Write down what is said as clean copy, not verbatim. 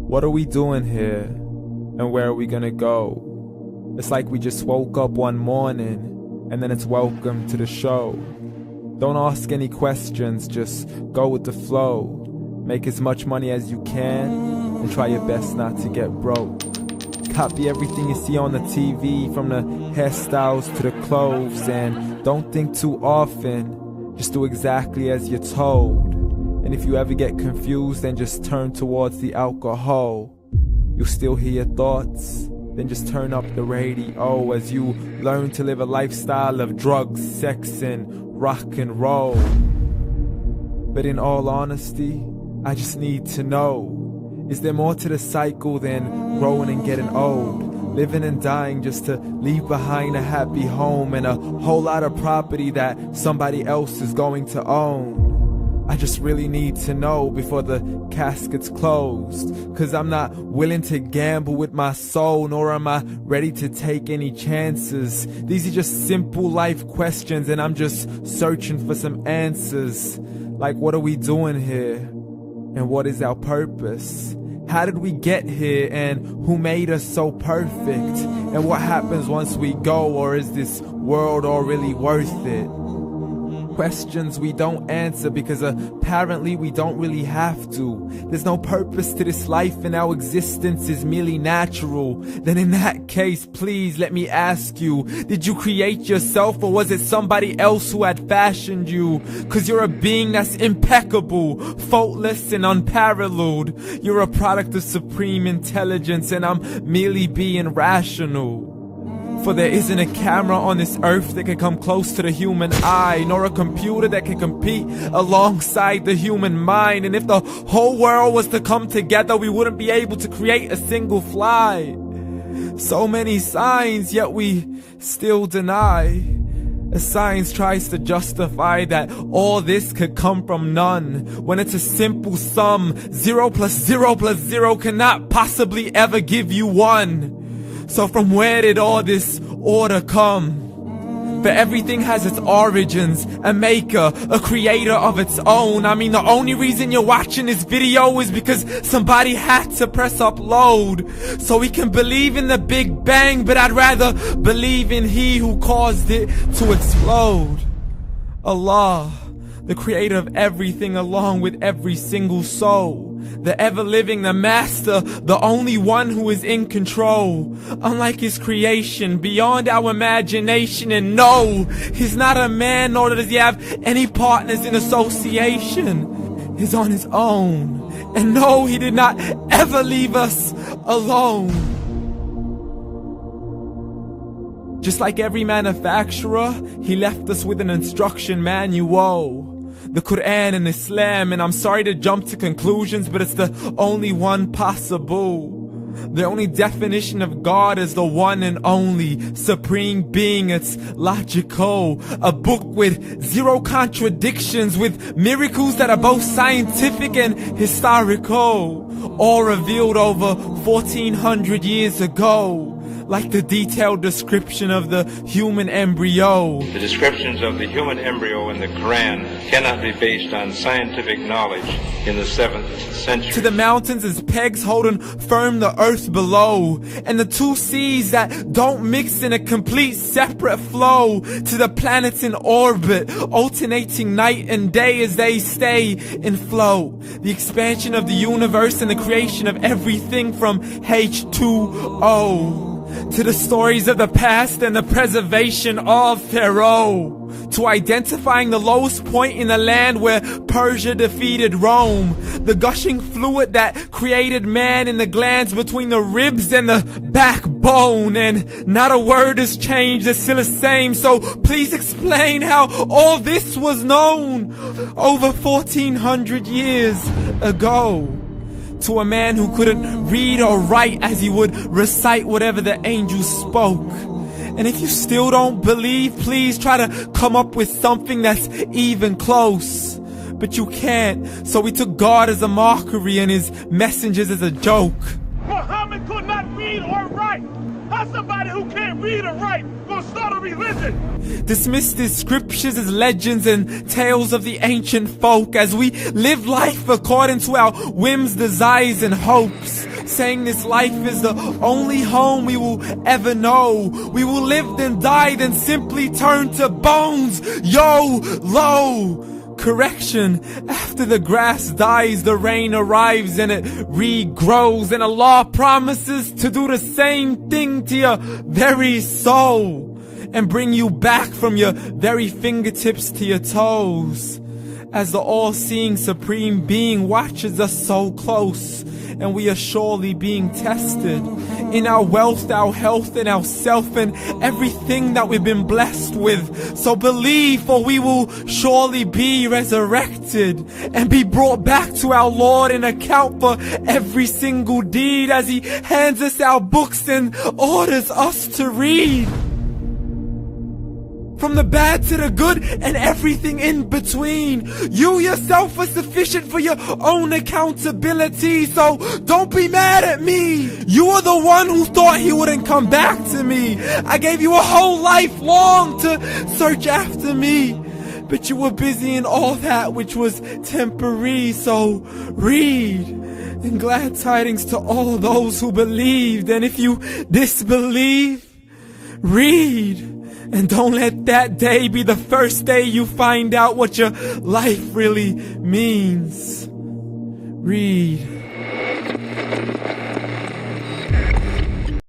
What are we doing here? And where are we gonna go? It's like we just woke up one morning, and then it's welcome to the show. Don't ask any questions, just go with the flow. Make as much money as you can, and try your best not to get broke. Copy everything you see on the TV, from the hairstyles to the clothes, and don't think too often, just do exactly as you're told. And if you ever get confused, then just turn towards the alcohol. You'll still hear your thoughts, then just turn up the radio as you learn to live a lifestyle of drugs, sex, and rock and roll. But in all honesty, I just need to know, is there more to the cycle than growing and getting old? Living and dying just to leave behind a happy home and a whole lot of property that somebody else is going to own. I just really need to know before the casket's closed, 'cause I'm not willing to gamble with my soul, nor am I ready to take any chances. These are just simple life questions, and I'm just searching for some answers. Like, what are we doing here? And what is our purpose? How did we get here, and who made us so perfect? And what happens once we go, or is this world all really worth it? Questions we don't answer because apparently we don't really have to. There's no purpose to this life and our existence is merely natural. Then in that case, please let me ask you, did you create yourself, or was it somebody else who had fashioned you? 'Cause you're a being that's impeccable, faultless and unparalleled. You're a product of supreme intelligence, and I'm merely being rational. For there isn't a camera on this earth that can come close to the human eye, nor a computer that can compete alongside the human mind. And if the whole world was to come together, we wouldn't be able to create a single fly. So many signs, yet we still deny. As science tries to justify that all this could come from none, when it's a simple sum. 0 plus 0 plus 0 cannot possibly ever give you 1. So from where did all this order come? For everything has its origins, a maker, a creator of its own. I mean, the only reason you're watching this video is because somebody had to press upload. So we can believe in the Big Bang, but I'd rather believe in He who caused it to explode. Allah, the creator of everything, along with every single soul. The ever-living, the master, the only one who is in control. Unlike his creation, beyond our imagination. And no, he's not a man, nor does he have any partners in association. He's on his own. And no, he did not ever leave us alone. Just like every manufacturer, he left us with an instruction manual. The Quran and Islam, and I'm sorry to jump to conclusions, but it's the only one possible. The only definition of God is the one and only supreme being. It's logical, a book with 0 contradictions, with miracles that are both scientific and historical, all revealed over 1400 years ago. Like the detailed description of the human embryo. The descriptions of the human embryo in the Quran cannot be based on scientific knowledge in the 7th century. To the mountains as pegs holding firm the earth below, and the 2 seas that don't mix in a complete separate flow. To the planets in orbit, alternating night and day as they stay in flow. The expansion of the universe and the creation of everything from H2O. To the stories of the past and the preservation of Pharaoh. To identifying the lowest point in the land where Persia defeated Rome. The gushing fluid that created man in the glands between the ribs and the backbone. And not a word has changed, it's still the same. So please explain how all this was known over 1400 years ago. To a man who couldn't read or write, as he would recite whatever the angels spoke. And if you still don't believe, please try to come up with something that's even close. But you can't, so we took God as a mockery and his messengers as a joke. Muhammad could not read or write. How's somebody who can't read or write gonna start a religion? Dismissed his scriptures as legends and tales of the ancient folk, as we live life according to our whims, desires, and hopes. saying this life is the only home we will ever know. We will live then die, then simply turn to bones. YOLO! Correction, after the grass dies, the rain arrives and it regrows, and Allah promises to do the same thing to your very soul and bring you back from your very fingertips to your toes, as the all-seeing supreme being watches us so close, and we are surely being tested in our wealth, our health, and our self, and everything that we've been blessed with. So believe, for we will surely be resurrected and be brought back to our Lord and account for every single deed, as He hands us our books and orders us to read. From the bad to the good and everything in between. You yourself are sufficient for your own accountability, so don't be mad at me. You are the one who thought He wouldn't come back to me. I gave you a whole life long to search after me, but you were busy in all that which was temporary. So read, and glad tidings to all those who believed. And if you disbelieve, read. And don't let that day be the first day you find out what your life really means. Read.